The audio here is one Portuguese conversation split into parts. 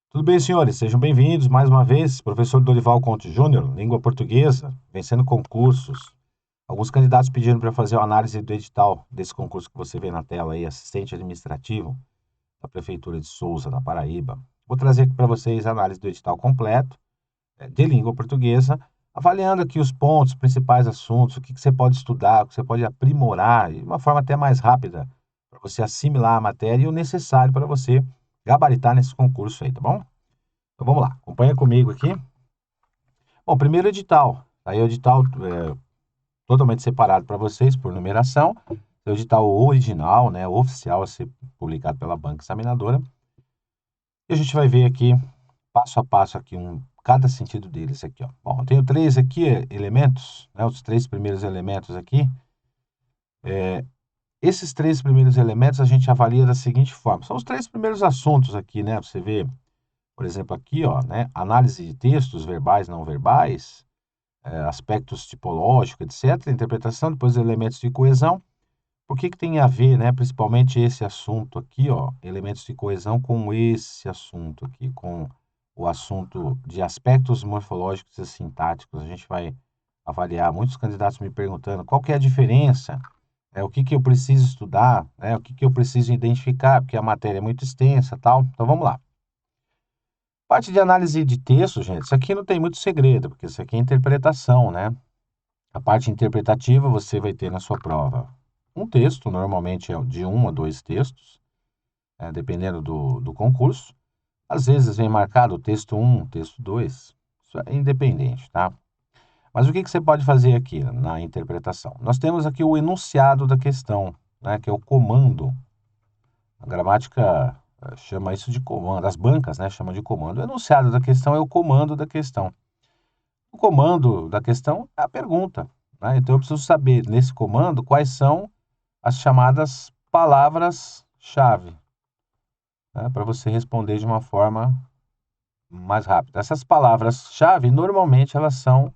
Tudo bem, senhores? Sejam bem-vindos mais uma vez. Professor Dorival Conte Júnior, língua portuguesa, vencendo concursos. Alguns candidatos pediram para fazer uma análise do edital desse concurso que você vê na tela aí, assistente administrativo da Prefeitura de Souza, na Paraíba. Vou trazer aqui para vocês a análise do edital completo, de língua portuguesa, avaliando aqui os pontos, principais assuntos, o que você pode estudar, o que você pode aprimorar, de uma forma até mais rápida, para você assimilar a matéria e o necessário para você gabaritar nesse concurso aí, tá bom? Então vamos lá, acompanha comigo aqui. Bom, primeiro edital. Aí o edital totalmente separado para vocês por numeração. O edital original, né, oficial a ser publicado pela banca examinadora. E a gente vai ver aqui, passo a passo aqui, cada sentido deles aqui, ó. Bom, eu tenho três aqui elementos, né, os três primeiros elementos aqui. Esses três primeiros elementos a gente avalia da seguinte forma. São os três primeiros assuntos aqui, né? Você vê, por exemplo, aqui, ó, né, análise de textos verbais, não verbais, aspectos tipológicos, etc., interpretação, depois elementos de coesão. Por que tem a ver, né, principalmente esse assunto aqui, ó, elementos de coesão, com esse assunto aqui, com o assunto de aspectos morfológicos e sintáticos? A gente vai avaliar. Muitos candidatos me perguntando qual que é a diferença, o que eu preciso estudar, o que eu preciso identificar, porque a matéria é muito extensa, tal. Então vamos lá. Parte de análise de texto, gente, isso aqui não tem muito segredo, porque isso aqui é interpretação, né? A parte interpretativa você vai ter na sua prova um texto, normalmente é de 1 a 2 textos, dependendo do concurso. Às vezes vem marcado o texto 1, texto 2, isso é independente, tá? Mas o que você pode fazer aqui na interpretação? Nós temos aqui o enunciado da questão, né, que é o comando. A gramática chama isso de comando, as bancas, né, chamam de comando. O enunciado da questão é o comando da questão. O comando da questão é a pergunta, né? Então eu preciso saber, nesse comando, quais são as chamadas palavras-chave, né, para você responder de uma forma mais rápida. Essas palavras-chave, normalmente, elas são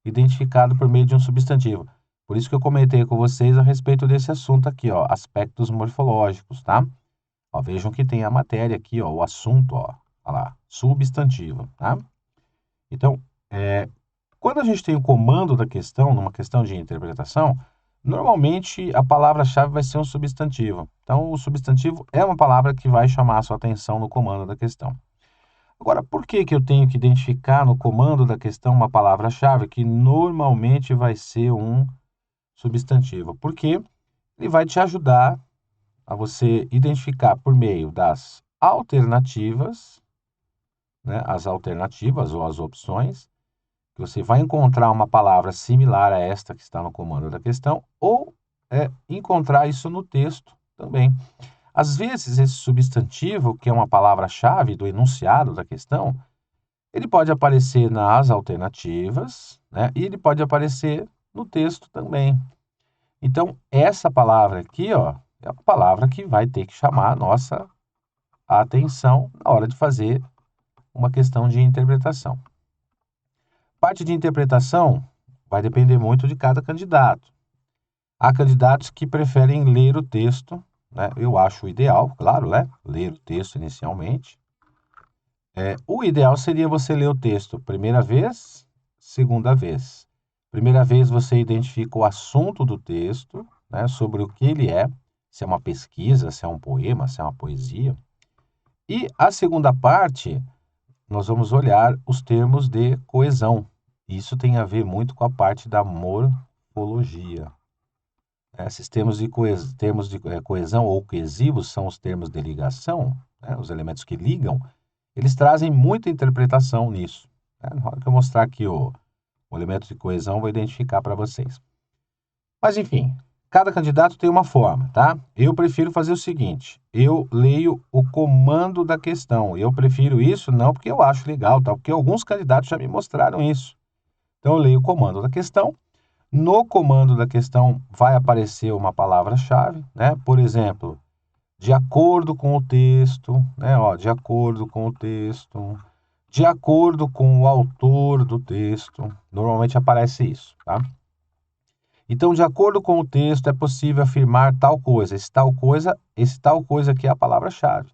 identificadas por meio de um substantivo. Por isso que eu comentei com vocês a respeito desse assunto aqui, ó, aspectos morfológicos, tá? Ó, vejam que tem a matéria aqui, ó, o assunto, ó lá, substantivo, tá? Então, quando a gente tem o comando da questão, numa questão de interpretação, normalmente a palavra-chave vai ser um substantivo. Então, o substantivo é uma palavra que vai chamar a sua atenção no comando da questão. Agora, por que eu tenho que identificar no comando da questão uma palavra-chave que normalmente vai ser um substantivo? Porque ele vai te ajudar a você identificar por meio das alternativas, né, as alternativas ou as opções, que você vai encontrar uma palavra similar a esta que está no comando da questão, ou encontrar isso no texto também. Às vezes, esse substantivo, que é uma palavra-chave do enunciado da questão, ele pode aparecer nas alternativas, né, e ele pode aparecer no texto também. Então, essa palavra aqui, ó, é uma palavra que vai ter que chamar a nossa atenção na hora de fazer uma questão de interpretação. Parte de interpretação vai depender muito de cada candidato. Há candidatos que preferem ler o texto, né? Eu acho o ideal, claro, né? Ler o texto inicialmente. O ideal seria você ler o texto primeira vez, segunda vez. Primeira vez você identifica o assunto do texto, né? Sobre o que ele é, se é uma pesquisa, se é um poema, se é uma poesia. E a segunda parte, nós vamos olhar os termos de coesão. Isso tem a ver muito com a parte da morfologia. Esses termos de coesão ou coesivos são os termos de ligação, né, os elementos que ligam, eles trazem muita interpretação nisso. Na hora que eu mostrar aqui o elemento de coesão, eu vou identificar para vocês. Mas, enfim, cada candidato tem uma forma, tá? Eu prefiro fazer o seguinte, eu leio o comando da questão. Eu prefiro isso não porque eu acho legal, tá? Porque alguns candidatos já me mostraram isso. Então, eu leio o comando da questão. No comando da questão vai aparecer uma palavra-chave, né? Por exemplo, de acordo com o texto, né? Ó, de acordo com o texto, de acordo com o autor do texto. Normalmente aparece isso, tá? Então, de acordo com o texto, é possível afirmar tal coisa. Esse tal coisa aqui é a palavra-chave.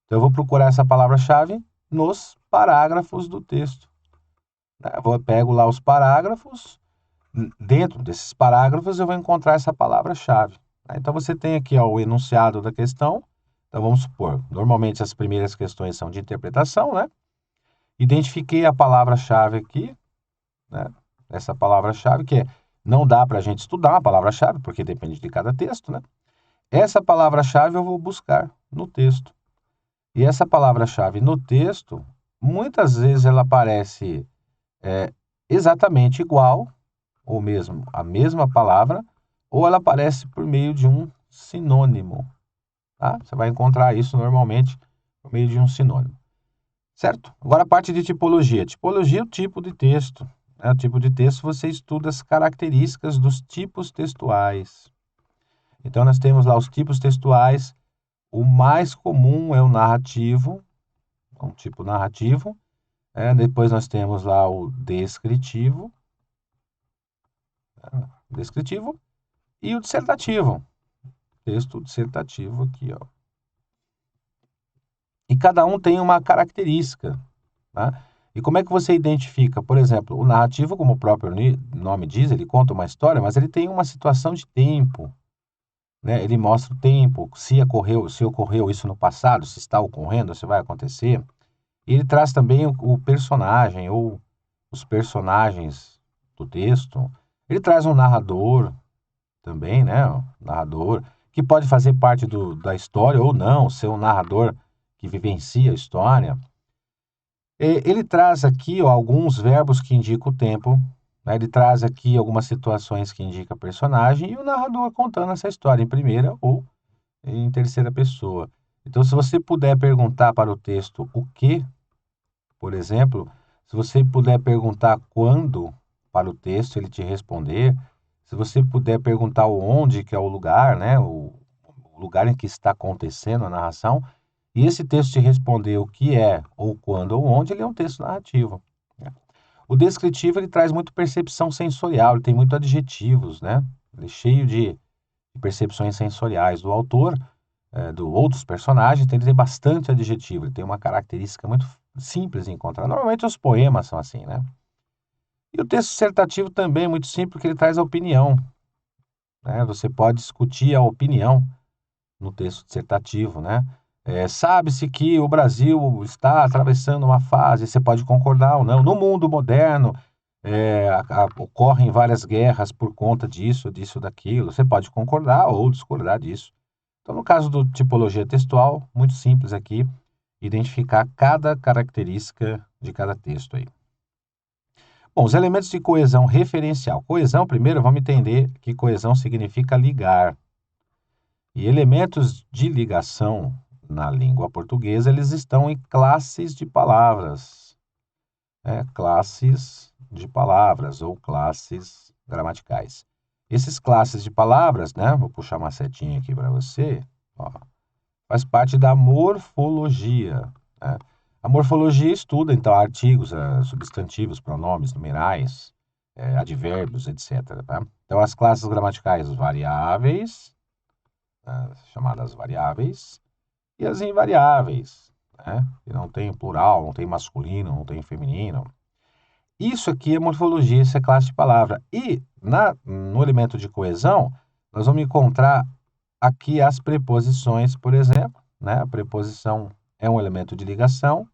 Então, eu vou procurar essa palavra-chave nos parágrafos do texto. Eu pego lá os parágrafos, dentro desses parágrafos eu vou encontrar essa palavra-chave. Então você tem aqui o enunciado da questão. Então vamos supor, normalmente as primeiras questões são de interpretação, né? Identifiquei a palavra-chave aqui, né? Essa palavra-chave que não dá para a gente estudar uma palavra-chave, porque depende de cada texto, né? Essa palavra-chave eu vou buscar no texto. E essa palavra-chave no texto, muitas vezes ela aparece exatamente igual, ou mesmo a mesma palavra, ou ela aparece por meio de um sinônimo. Tá? Você vai encontrar isso normalmente por meio de um sinônimo. Certo? Agora a parte de tipologia. Tipologia é o tipo de texto. O tipo de texto você estuda as características dos tipos textuais. Então nós temos lá os tipos textuais. O mais comum é o narrativo, um tipo narrativo. Depois nós temos lá o descritivo, e o dissertativo. Texto dissertativo aqui, ó. E cada um tem uma característica, né? E como é que você identifica? Por exemplo, o narrativo, como o próprio nome diz, ele conta uma história, mas ele tem uma situação de tempo, né? Ele mostra o tempo, se ocorreu isso no passado, se está ocorrendo, se vai acontecer. E ele traz também o personagem ou os personagens do texto. Ele traz um narrador também, né? Um narrador que pode fazer parte da história ou não, ser um narrador que vivencia a história. Ele traz aqui alguns verbos que indicam o tempo, né? Ele traz aqui algumas situações que indicam personagem e o narrador contando essa história em primeira ou em terceira pessoa. Então, se você puder perguntar para o texto o que, por exemplo, se você puder perguntar quando para o texto ele te responder, se você puder perguntar o onde, que é o lugar, né? O lugar em que está acontecendo a narração, e esse texto te responder o que é, ou quando, ou onde, ele é um texto narrativo, né? O descritivo, ele traz muito percepção sensorial, ele tem muito adjetivos, né? Ele é cheio de percepções sensoriais do autor, ou dos personagens, então ele tem bastante adjetivo, ele tem uma característica muito simples de encontrar. Normalmente os poemas são assim, né? E o texto dissertativo também é muito simples, porque ele traz a opinião, né? Você pode discutir a opinião no texto dissertativo, né? Sabe-se que o Brasil está atravessando uma fase, você pode concordar ou não. No mundo moderno, ocorrem várias guerras por conta disso, daquilo. Você pode concordar ou discordar disso. Então, no caso do tipologia textual, muito simples aqui, identificar cada característica de cada texto aí. Bom, os elementos de coesão referencial. Coesão, primeiro, vamos entender que coesão significa ligar. E elementos de ligação na língua portuguesa, eles estão em classes de palavras. Classes de palavras ou classes gramaticais. Esses classes de palavras, né? Vou puxar uma setinha aqui para você, ó, faz parte da morfologia, né? A morfologia estuda, então, artigos, substantivos, pronomes, numerais, advérbios, etc. Tá? Então, as classes gramaticais variáveis, chamadas variáveis, e as invariáveis, né? Que não tem plural, não tem masculino, não tem feminino. Isso aqui é morfologia, isso é classe de palavra. E no elemento de coesão, nós vamos encontrar aqui as preposições, por exemplo, né? A preposição é um elemento de ligação.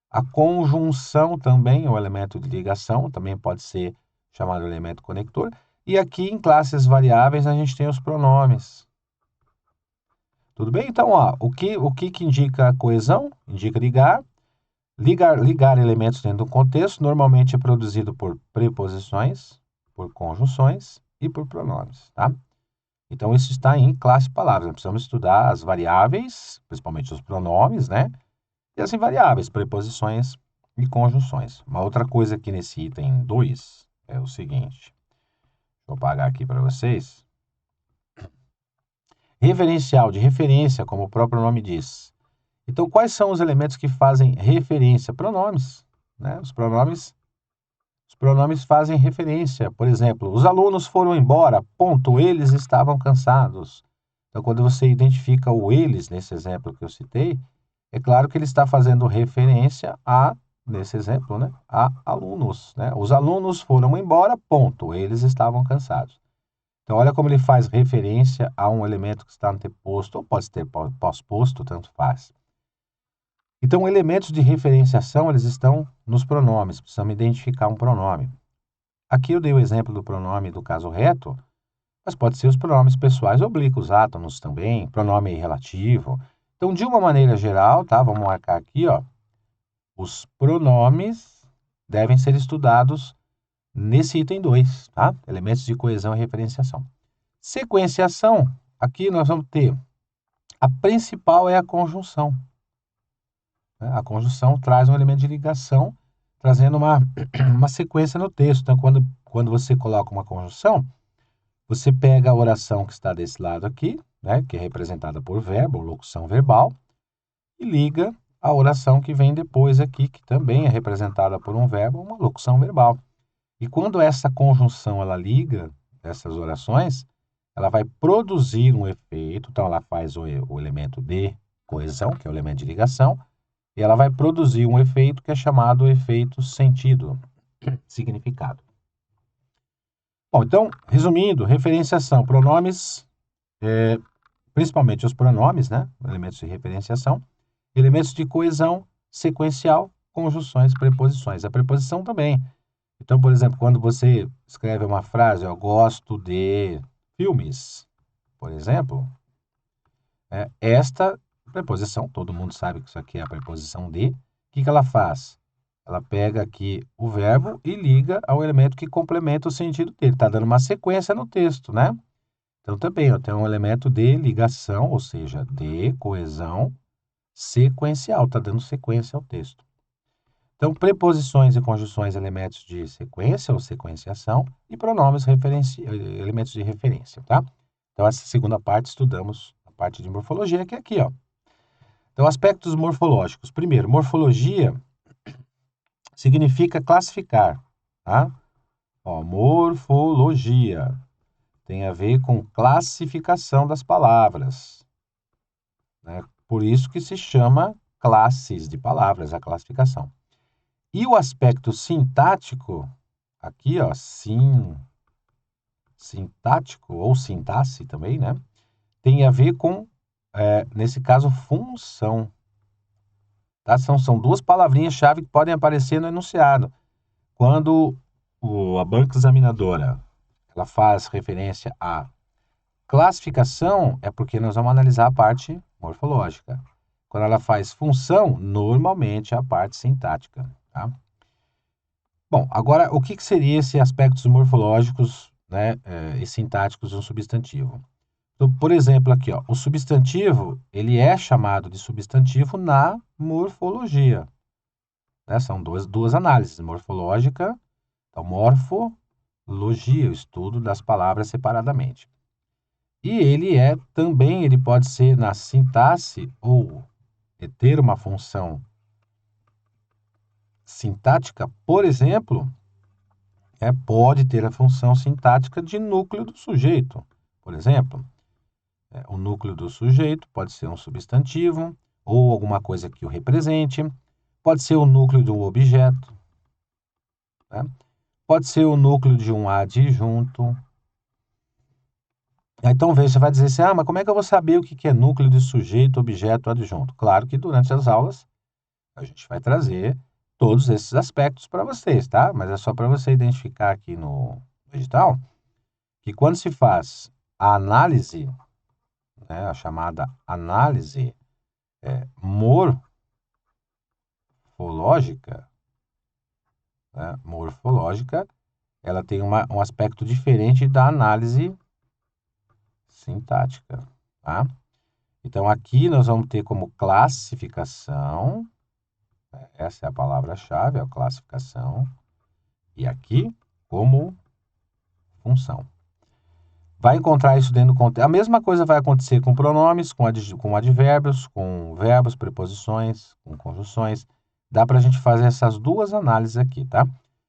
A conjunção também é um elemento de ligação, também pode ser chamado elemento conector. E aqui em classes variáveis a gente tem os pronomes. Tudo bem? Então, ó, o que indica a coesão? Indica ligar. Ligar elementos dentro de um contexto normalmente é produzido por preposições, por conjunções e por pronomes, tá? Então, isso está em classe de palavras. Nós precisamos estudar as variáveis, principalmente os pronomes, né? E as invariáveis, preposições e conjunções. Uma outra coisa aqui nesse item 2 é o seguinte. Vou apagar aqui para vocês. Referencial, de referência, como o próprio nome diz. Então, quais são os elementos que fazem referência? Pronomes, né? Os pronomes fazem referência. Por exemplo, os alunos foram embora, ponto, eles estavam cansados. Então, quando você identifica o eles, nesse exemplo que eu citei, é claro que ele está fazendo referência a, nesse exemplo, né, a alunos, né? Os alunos foram embora, ponto. Eles estavam cansados. Então, olha como ele faz referência a um elemento que está anteposto, ou pode ter pós-posto, tanto faz. Então, elementos de referenciação, eles estão nos pronomes, precisamos identificar um pronome. Aqui eu dei o exemplo do pronome do caso reto, mas pode ser os pronomes pessoais oblíquos, átomos também, pronome relativo. Então, de uma maneira geral, tá? Vamos marcar aqui, ó. Os pronomes devem ser estudados nesse item 2, tá? Elementos de coesão e referenciação. Sequenciação, aqui nós vamos ter, a principal é a conjunção. A conjunção traz um elemento de ligação, trazendo uma sequência no texto. Então, quando você coloca uma conjunção, você pega a oração que está desse lado aqui, né, que é representada por verbo, locução verbal, e liga a oração que vem depois aqui, que também é representada por um verbo, uma locução verbal. E quando essa conjunção ela liga essas orações, ela vai produzir um efeito, então ela faz o elemento de coesão, que é o elemento de ligação, e ela vai produzir um efeito que é chamado efeito sentido, significado. Bom, então, resumindo, referenciação, pronomes, principalmente os pronomes, né? Elementos de referenciação, elementos de coesão, sequencial, conjunções, preposições. A preposição também. Então, por exemplo, quando você escreve uma frase, eu gosto de filmes, por exemplo, esta preposição, todo mundo sabe que isso aqui é a preposição de, o que ela faz? Ela pega aqui o verbo e liga ao elemento que complementa o sentido dele. Está dando uma sequência no texto, né? Então, também, eu tenho um elemento de ligação, ou seja, de coesão sequencial. Está dando sequência ao texto. Então, preposições e conjunções, elementos de sequência ou sequenciação, e pronomes, elementos de referência, tá? Então, essa segunda parte, estudamos a parte de morfologia, que é aqui, ó. Então, aspectos morfológicos. Primeiro, morfologia significa classificar, tá? Ó, morfologia tem a ver com classificação das palavras, né? Por isso que se chama classes de palavras, a classificação. E o aspecto sintático, aqui, ó, sintático ou sintaxe também, né? Tem a ver com, nesse caso, função. Tá? São duas palavrinhas-chave que podem aparecer no enunciado. Quando a banca examinadora ela faz referência à classificação, é porque nós vamos analisar a parte morfológica. Quando ela faz função, normalmente é a parte sintática. Tá? Bom, agora, o que seria esses aspectos morfológicos, né, e sintáticos de um substantivo? Então, por exemplo, aqui, ó, o substantivo, ele é chamado de substantivo na morfologia. Né? São duas análises, morfológica, então, morfologia, o estudo das palavras separadamente. E ele pode ser na sintaxe ou ter uma função sintática, por exemplo, pode ter a função sintática de núcleo do sujeito. Por exemplo, o núcleo do sujeito pode ser um substantivo ou alguma coisa que o represente, pode ser o núcleo de um objeto, né? Pode ser o núcleo de um adjunto. Então, veja, você vai dizer assim, mas como é que eu vou saber o que é núcleo de sujeito, objeto, adjunto? Claro que durante as aulas a gente vai trazer todos esses aspectos para vocês, tá? Mas é só para você identificar aqui no edital que quando se faz a análise, né, a chamada análise morfológica, né, ela tem um aspecto diferente da análise sintática, tá? Então, aqui nós vamos ter como classificação, essa é a palavra-chave, a classificação, e aqui como função. Vai encontrar isso dentro do contexto. A mesma coisa vai acontecer com pronomes, com advérbios, com verbos, preposições, com conjunções. Dá para a gente fazer essas duas análises aqui, tá?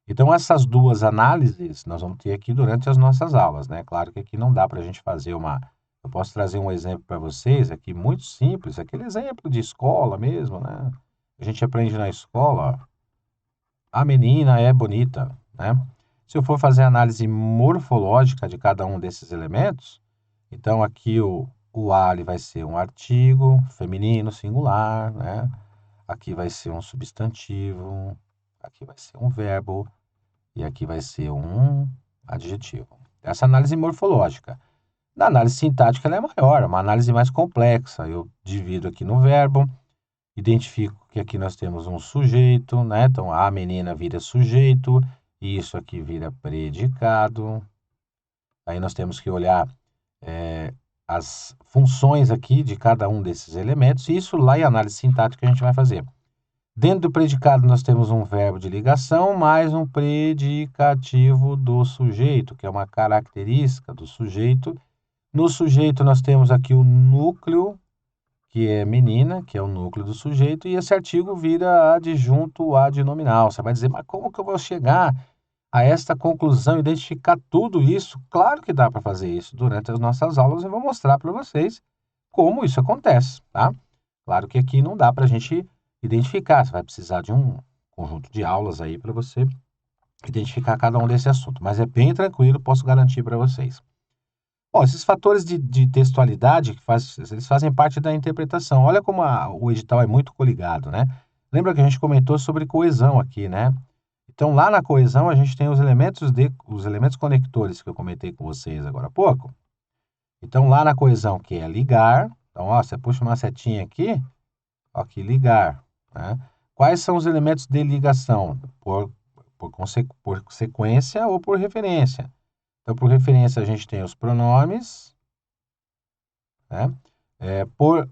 Então, essas duas análises nós vamos ter aqui durante as nossas aulas, né? Claro que aqui não dá para a gente fazer uma Eu posso trazer um exemplo para vocês aqui muito simples, aquele exemplo de escola mesmo, né? A gente aprende na escola, ó, a menina é bonita, né? Se eu for fazer a análise morfológica de cada um desses elementos, então aqui o a ele vai ser um artigo feminino singular, né? Aqui vai ser um substantivo, aqui vai ser um verbo e aqui vai ser um adjetivo. Essa análise morfológica. Na análise sintática ela é maior, é uma análise mais complexa. Eu divido aqui no verbo, identifico que aqui nós temos um sujeito, né? Então a menina vira sujeito, e isso aqui vira predicado. Aí nós temos que olhar as funções aqui de cada um desses elementos, e isso lá em análise sintática a gente vai fazer. Dentro do predicado nós temos um verbo de ligação mais um predicativo do sujeito, que é uma característica do sujeito. No sujeito nós temos aqui o núcleo, que é menina, que é o núcleo do sujeito, e esse artigo vira adjunto adnominal. Você vai dizer, mas como que eu vou chegar a esta conclusão, identificar tudo isso? Claro que dá para fazer isso. Durante as nossas aulas eu vou mostrar para vocês como isso acontece, tá? Claro que aqui não dá para a gente identificar, você vai precisar de um conjunto de aulas aí para você identificar cada um desse assunto, mas é bem tranquilo, posso garantir para vocês. Bom, esses fatores de textualidade, eles fazem parte da interpretação. Olha como o edital é muito coligado, né? Lembra que a gente comentou sobre coesão aqui, né? Então, lá na coesão, a gente tem os elementos conectores que eu comentei com vocês agora há pouco. Então, lá na coesão, que é ligar. Então, ó, você puxa uma setinha aqui, ó, aqui, ligar, né? Quais são os elementos de ligação? Por sequência ou por referência. Então, por referência, a gente tem os pronomes, né? Por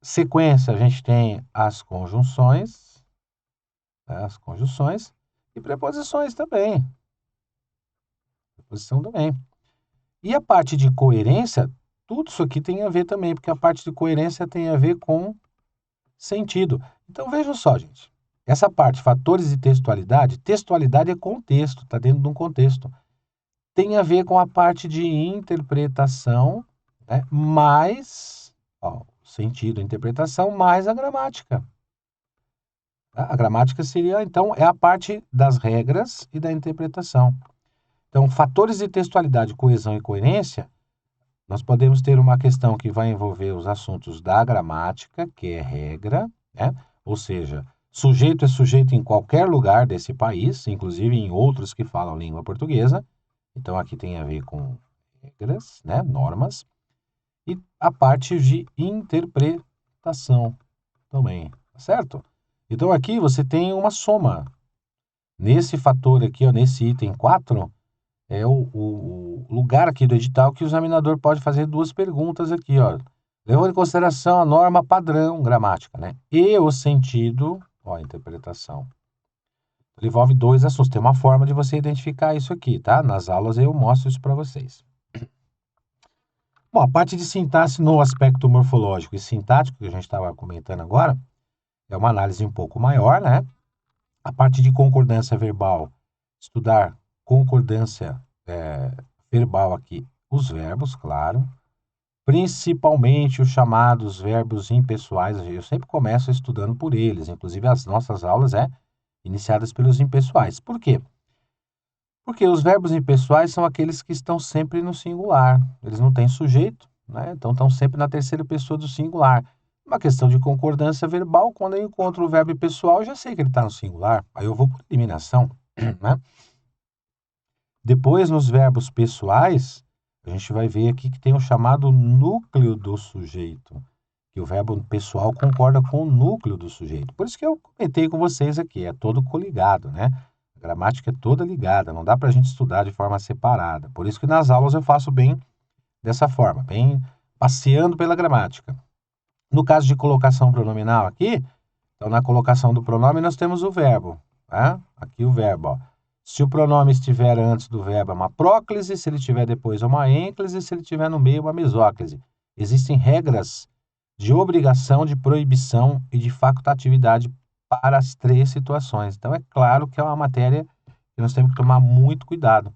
sequência, a gente tem as conjunções, né? As conjunções e preposições também. Preposição também. E a parte de coerência, tudo isso aqui tem a ver também, porque a parte de coerência tem a ver com sentido. Então, vejam só, gente. Essa parte, fatores de textualidade é contexto, está dentro de um contexto. Tem a ver com a parte de interpretação, né? Mais, ó, sentido, interpretação, mais a gramática. Tá? A gramática seria, então, é a parte das regras e da interpretação. Então, fatores de textualidade, coesão e coerência, nós podemos ter uma questão que vai envolver os assuntos da gramática, que é regra, né? Ou seja, sujeito é sujeito em qualquer lugar desse país, inclusive em outros que falam língua portuguesa. Então, aqui tem a ver com regras, né? Normas. E a parte de interpretação também, tá certo? Então, aqui você tem uma soma. Nesse fator aqui, ó, nesse item 4, é o lugar aqui do edital que o examinador pode fazer duas perguntas aqui, ó. Levando em consideração a norma padrão gramática, né? E o sentido, ó, a interpretação. Ele envolve dois assuntos. Tem uma forma de você identificar isso aqui, tá? Nas aulas eu mostro isso para vocês. Bom, a parte de sintaxe no aspecto morfológico e sintático, que a gente estava comentando agora, é uma análise um pouco maior, né? A parte de concordância verbal, estudar concordância verbal aqui, os verbos, claro. Principalmente os chamados verbos impessoais, eu sempre começo estudando por eles, inclusive as nossas aulas iniciadas pelos impessoais. Por quê? Porque os verbos impessoais são aqueles que estão sempre no singular, eles não têm sujeito, né? Então estão sempre na terceira pessoa do singular. Uma questão de concordância verbal, quando eu encontro o verbo impessoal, eu já sei que ele está no singular, aí eu vou por eliminação, né? Depois, nos verbos pessoais, a gente vai ver aqui que tem o chamado núcleo do sujeito, que o verbo pessoal concorda com o núcleo do sujeito. Por isso que eu comentei com vocês aqui, é todo coligado, né? A gramática é toda ligada, não dá para a gente estudar de forma separada. Por isso que nas aulas eu faço bem dessa forma, bem passeando pela gramática. No caso de colocação pronominal aqui, então na colocação do pronome nós temos o verbo, tá? Aqui o verbo, ó. Se o pronome estiver antes do verbo é uma próclise, se ele estiver depois é uma ênclise, se ele estiver no meio é uma mesóclise. Existem regras de obrigação, de proibição e de facultatividade para as três situações. Então é claro que é uma matéria que nós temos que tomar muito cuidado,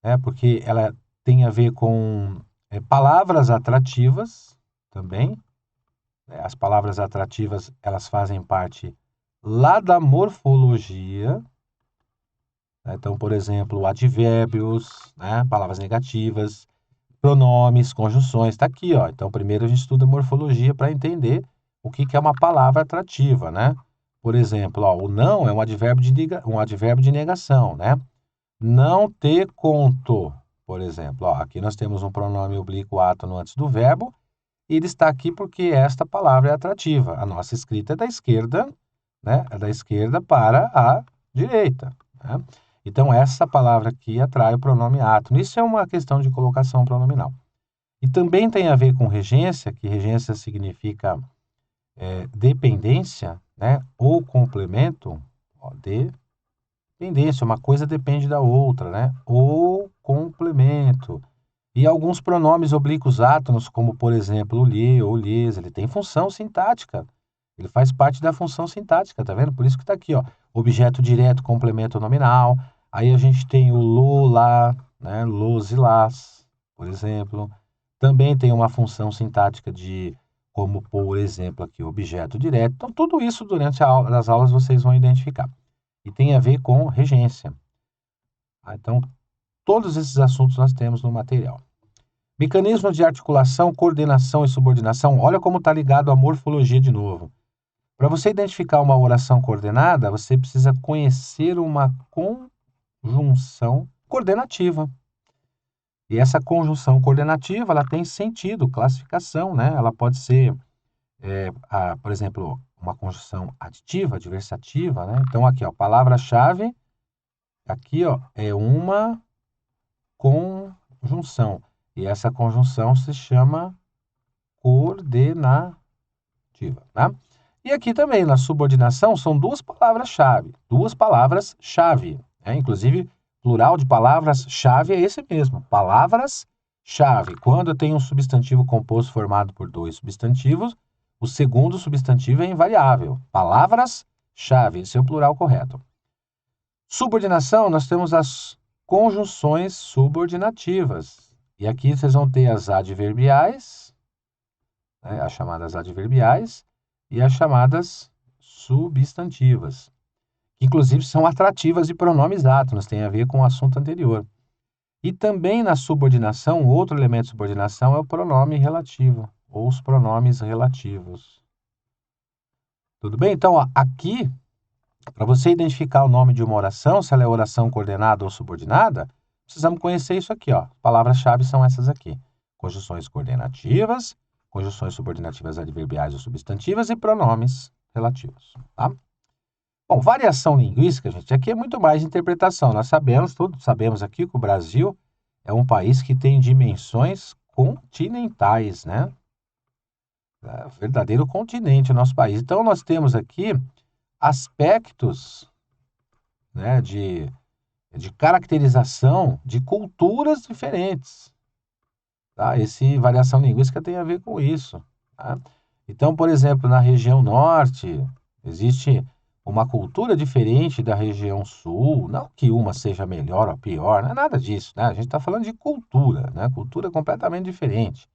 né? Porque ela tem a ver com Palavras atrativas também. As palavras atrativas, elas fazem parte lá da morfologia. Então, por exemplo, advérbios, né? Palavras negativas, pronomes, conjunções, está aqui, ó. Então, primeiro a gente estuda morfologia para entender o que é uma palavra atrativa, né? Por exemplo, ó, o não é um advérbio de negação, né? Não te conto, por exemplo. Ó, aqui nós temos um pronome oblíquo átono antes do verbo, e ele está aqui porque esta palavra é atrativa. A nossa escrita é da esquerda, né? É da esquerda para a direita, né? Então, essa palavra aqui atrai o pronome átono. Isso é uma questão de colocação pronominal. E também tem a ver com regência, que regência significa dependência, né? Ou complemento. Ó, dependência, uma coisa depende da outra, né? Ou complemento. E alguns pronomes oblíquos átonos, como por exemplo o lhe ou lhes, ele tem função sintática. Ele faz parte da função sintática, tá vendo? Por isso que está aqui, ó, objeto direto, complemento nominal. Aí a gente tem o lo, lá, né? Los e las, por exemplo. Também tem uma função sintática de, como por exemplo aqui, objeto direto. Então tudo isso durante as aulas vocês vão identificar. E tem a ver com regência. Então todos esses assuntos nós temos no material. Mecanismos de articulação, coordenação e subordinação. Olha como está ligado à morfologia de novo. Para você identificar uma oração coordenada, você precisa conhecer uma conjunção coordenativa. E essa conjunção coordenativa, ela tem sentido, classificação, né? Ela pode ser, por exemplo, uma conjunção aditiva, adversativa, né? Então, aqui, ó, palavra-chave, aqui, ó, é uma conjunção. E essa conjunção se chama coordenativa, tá? E aqui também, na subordinação, são duas palavras-chave. Né? Inclusive, plural de palavras-chave é esse mesmo. Palavras-chave. Quando eu tenho um substantivo composto formado por dois substantivos, o segundo substantivo é invariável. Palavras-chave. Esse é o plural correto. Subordinação, nós temos as conjunções subordinativas. E aqui vocês vão ter as adverbiais, né, as chamadas adverbiais, e as chamadas substantivas, que inclusive são atrativas de pronomes átonos, tem a ver com o assunto anterior. E também na subordinação, outro elemento de subordinação é o pronome relativo, ou os pronomes relativos. Tudo bem? Então, ó, aqui, para você identificar o nome de uma oração, se ela é oração coordenada ou subordinada, precisamos conhecer isso aqui, ó. Palavras-chave são essas aqui. Conjunções coordenativas, conjunções subordinativas adverbiais ou substantivas e pronomes relativos, tá? Bom, variação linguística, gente, aqui é muito mais interpretação. Nós sabemos, todos sabemos aqui que o Brasil é um país que tem dimensões continentais, né? É um verdadeiro continente o nosso país. Então, nós temos aqui aspectos, né, de caracterização de culturas diferentes. Tá? Variação linguística tem a ver com isso. Tá? Então, por exemplo, na região norte, existe uma cultura diferente da região sul. Não que uma seja melhor ou pior, não é nada disso. Né? A gente está falando de cultura, né? Cultura completamente diferente.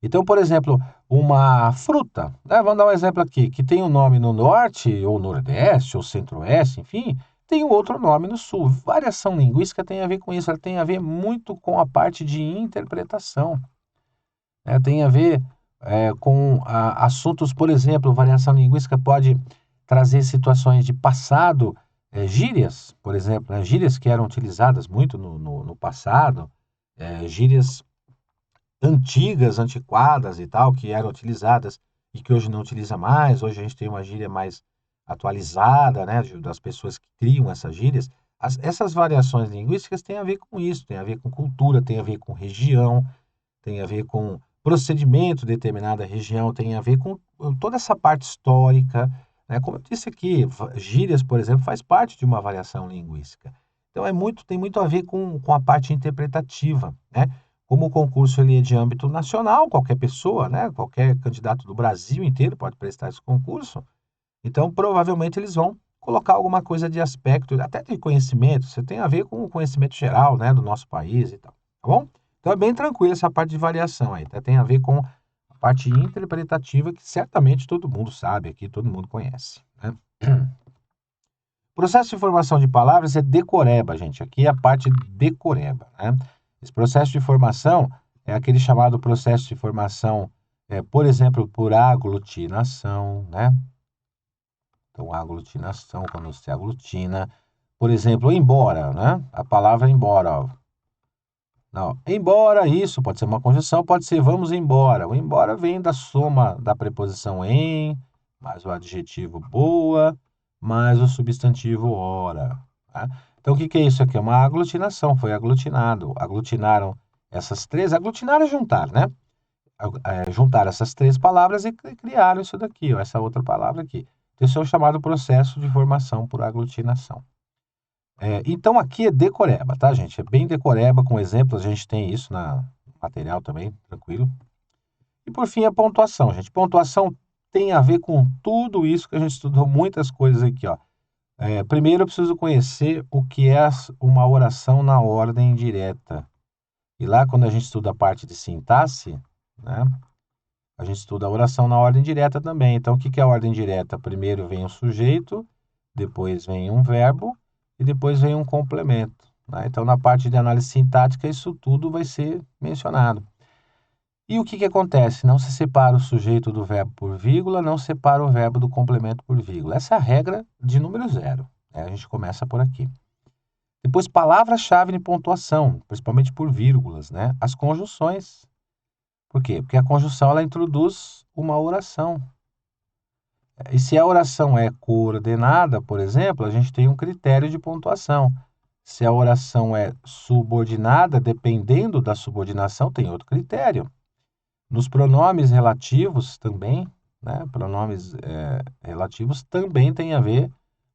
Então, por exemplo, uma fruta, né? Vamos dar um exemplo aqui, que tem um nome no norte, ou nordeste, ou centro-oeste, enfim, tem um outro nome no sul. Variação linguística tem a ver com isso, ela tem a ver muito com a parte de interpretação. Né? Tem a ver com assuntos, por exemplo, variação linguística pode trazer situações de passado, gírias, por exemplo, né? Gírias que eram utilizadas muito no passado, gírias antigas, antiquadas e tal, que eram utilizadas e que hoje não utiliza mais. Hoje a gente tem uma gíria mais atualizada, né, das pessoas que criam essas gírias. Essas variações linguísticas têm a ver com isso, tem a ver com cultura, tem a ver com região, tem a ver com procedimento de determinada região, tem a ver com toda essa parte histórica, né? Como eu disse aqui, gírias, por exemplo, faz parte de uma variação linguística. Então tem muito a ver com a parte interpretativa, né? Como o concurso ele é de âmbito nacional, qualquer pessoa, né, qualquer candidato do Brasil inteiro pode prestar esse concurso, então provavelmente eles vão colocar alguma coisa de aspecto, até de conhecimento, você tem a ver com o conhecimento geral, né, do nosso país e tal, tá bom? Então é bem tranquilo essa parte de variação aí, tá? Tem a ver com a parte interpretativa que certamente todo mundo sabe aqui, todo mundo conhece, né? Processo de formação de palavras é decoreba, gente. Aqui é a parte decoreba, né? Esse processo de formação é aquele chamado processo de formação, por exemplo, por aglutinação, né? Então, aglutinação, quando você aglutina. Por exemplo, embora, né? A palavra embora, ó. Não, embora, isso pode ser uma conjunção, pode ser vamos embora. O embora vem da soma da preposição em, mais o adjetivo boa, mais o substantivo ora, tá? Então, o que é isso aqui? É uma aglutinação, foi aglutinado. Aglutinaram essas três, aglutinar é juntar, né? Juntar essas três palavras e criaram isso daqui, ó, essa outra palavra aqui. Esse é o chamado processo de formação por aglutinação. Então aqui é decoreba, tá, gente? É bem decoreba, com exemplos, a gente tem isso no material também, tranquilo. E por fim a pontuação, gente. Pontuação tem a ver com tudo isso que a gente estudou, muitas coisas aqui, ó. Primeiro eu preciso conhecer o que é uma oração na ordem direta. E lá quando a gente estuda a parte de sintaxe, né? A gente estuda a oração na ordem direta também. Então o que é a ordem direta? Primeiro vem um sujeito, depois vem um verbo, e depois vem um complemento, né? Então, na parte de análise sintática, isso tudo vai ser mencionado. E o que acontece? Não se separa o sujeito do verbo por vírgula, não separa o verbo do complemento por vírgula. Essa é a regra de número 0, né? A gente começa por aqui. Depois, palavra-chave de pontuação, principalmente por vírgulas, né? As conjunções. Por quê? Porque a conjunção ela introduz uma oração. E se a oração é coordenada, por exemplo, a gente tem um critério de pontuação. Se a oração é subordinada, dependendo da subordinação, tem outro critério. Nos pronomes relativos também, né? Pronomes relativos também tem a ver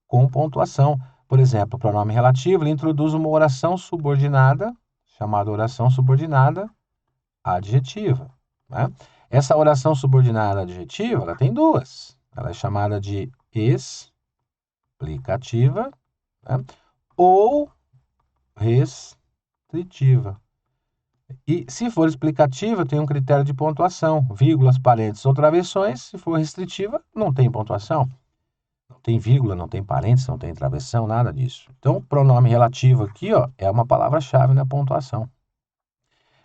com pontuação. Por exemplo, o pronome relativo ele introduz uma oração subordinada, chamada oração subordinada adjetiva, né? Essa oração subordinada adjetiva, ela tem duas. Ela é chamada de explicativa, né? Ou restritiva. E se for explicativa, tem um critério de pontuação, vírgulas, parênteses ou travessões. Se for restritiva, não tem pontuação. Não tem vírgula, não tem parênteses, não tem travessão, nada disso. Então, pronome relativo aqui, ó, é uma palavra-chave na pontuação.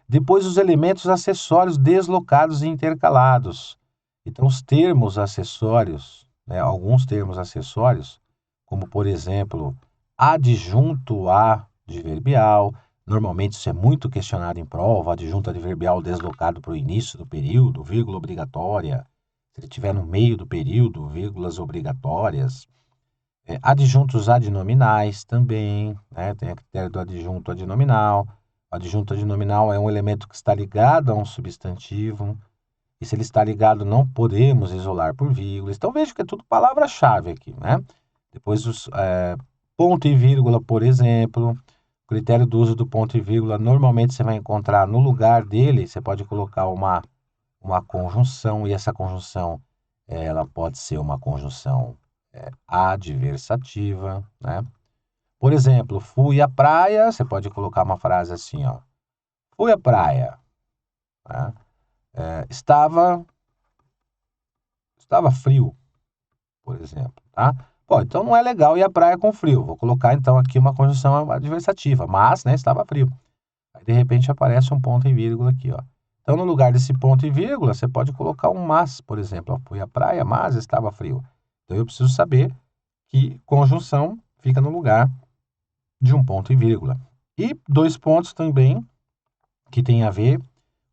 Depois, os elementos acessórios deslocados e intercalados. Então, os termos acessórios, né, alguns termos acessórios, como, por exemplo, adjunto adverbial. Normalmente, isso é muito questionado em prova, adjunto adverbial deslocado para o início do período, vírgula obrigatória. Se ele estiver no meio do período, vírgulas obrigatórias. Adjuntos adnominais também, né, tem a critério do adjunto adnominal. O adjunto adnominal é um elemento que está ligado a um substantivo. E se ele está ligado, não podemos isolar por vírgulas. Então, veja que é tudo palavra-chave aqui, né? Depois, os ponto e vírgula, por exemplo. O critério do uso do ponto e vírgula, normalmente você vai encontrar no lugar dele, você pode colocar uma conjunção, e essa conjunção, ela pode ser uma conjunção adversativa, né? Por exemplo, fui à praia, você pode colocar uma frase assim, ó. Fui à praia, né? Estava frio, por exemplo, tá? Pô, então não é legal ir à praia com frio. Vou colocar então aqui uma conjunção adversativa, mas, né, estava frio. Aí de repente aparece um ponto e vírgula aqui, ó. Então no lugar desse ponto e vírgula, você pode colocar um mas, por exemplo, ó, fui à praia, mas estava frio. Então eu preciso saber que conjunção fica no lugar de um ponto e vírgula. E dois pontos também que tem a ver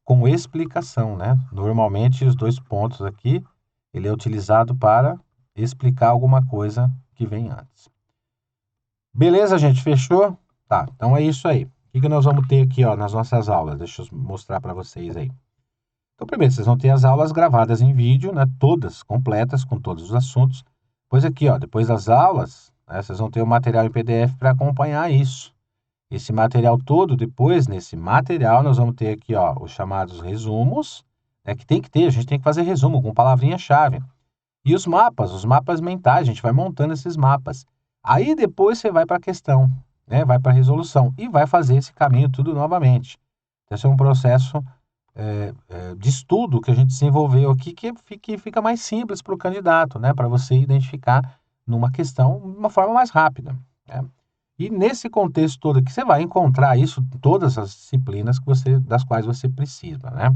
com explicação, né? Normalmente os dois pontos aqui, ele é utilizado para explicar alguma coisa que vem antes. Beleza, gente? Fechou? Tá, então é isso aí. O que nós vamos ter aqui, ó, nas nossas aulas? Deixa eu mostrar para vocês aí. Então, primeiro, vocês vão ter as aulas gravadas em vídeo, né? Todas completas, com todos os assuntos. Depois aqui, ó, depois das aulas, né, vocês vão ter o material em PDF para acompanhar isso. Esse material todo, depois, nesse material, nós vamos ter aqui, ó, os chamados resumos, né, que tem que ter, a gente tem que fazer resumo com palavrinha-chave. E os mapas mentais, a gente vai montando esses mapas. Aí depois você vai para a questão, né, vai para a resolução e vai fazer esse caminho tudo novamente. Esse é um processo de estudo que a gente desenvolveu aqui que fica mais simples para o candidato, né? Para você identificar numa questão de uma forma mais rápida, né? E nesse contexto todo aqui, você vai encontrar isso em todas as disciplinas das quais você precisa, né?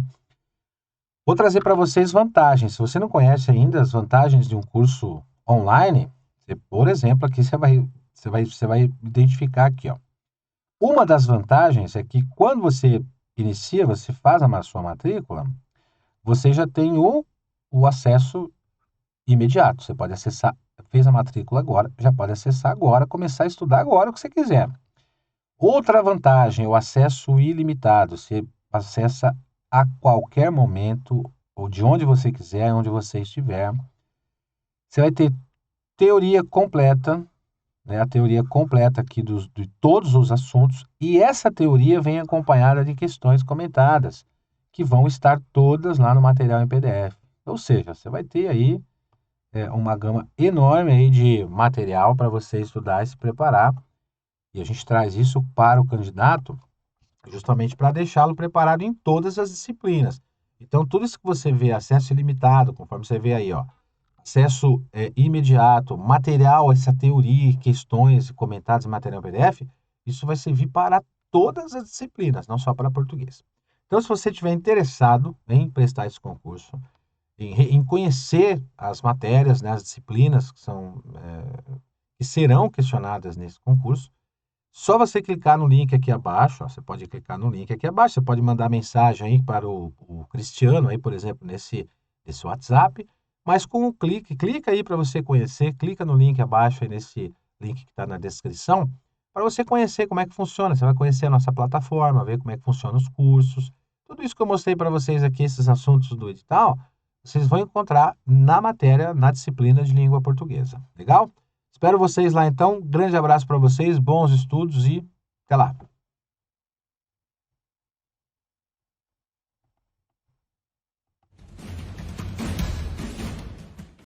Vou trazer para vocês vantagens. Se você não conhece ainda as vantagens de um curso online, por exemplo, aqui você vai identificar aqui, ó. Uma das vantagens é que quando você inicia, você faz a sua matrícula, você já tem o acesso imediato. Você pode acessar, fez a matrícula agora, já pode acessar agora, começar a estudar agora o que você quiser. Outra vantagem, o acesso ilimitado. Você acessa a qualquer momento, ou de onde você quiser, onde você estiver. Você vai ter teoria completa, né, a teoria completa aqui de todos os assuntos, e essa teoria vem acompanhada de questões comentadas, que vão estar todas lá no material em PDF. Ou seja, você vai ter aí uma gama enorme aí de material para você estudar e se preparar, e a gente traz isso para o candidato justamente para deixá-lo preparado em todas as disciplinas. Então, tudo isso que você vê, acesso ilimitado, conforme você vê aí, ó, acesso imediato, material, essa teoria, questões comentadas em material PDF, isso vai servir para todas as disciplinas, não só para português. Então, se você estiver interessado em prestar esse concurso, em conhecer as matérias, né, as disciplinas que serão questionadas nesse concurso, só você clicar no link aqui abaixo, ó, você pode clicar no link aqui abaixo, você pode mandar mensagem aí para o Cristiano, aí, por exemplo, nesse WhatsApp, mas com um clica aí para você conhecer, clica no link abaixo aí nesse link que está na descrição, para você conhecer como é que funciona. Você vai conhecer a nossa plataforma, ver como é que funcionam os cursos. Tudo isso que eu mostrei para vocês aqui, esses assuntos do edital, vocês vão encontrar na matéria, na disciplina de língua portuguesa. Legal? Espero vocês lá então. Grande abraço para vocês, bons estudos e até lá.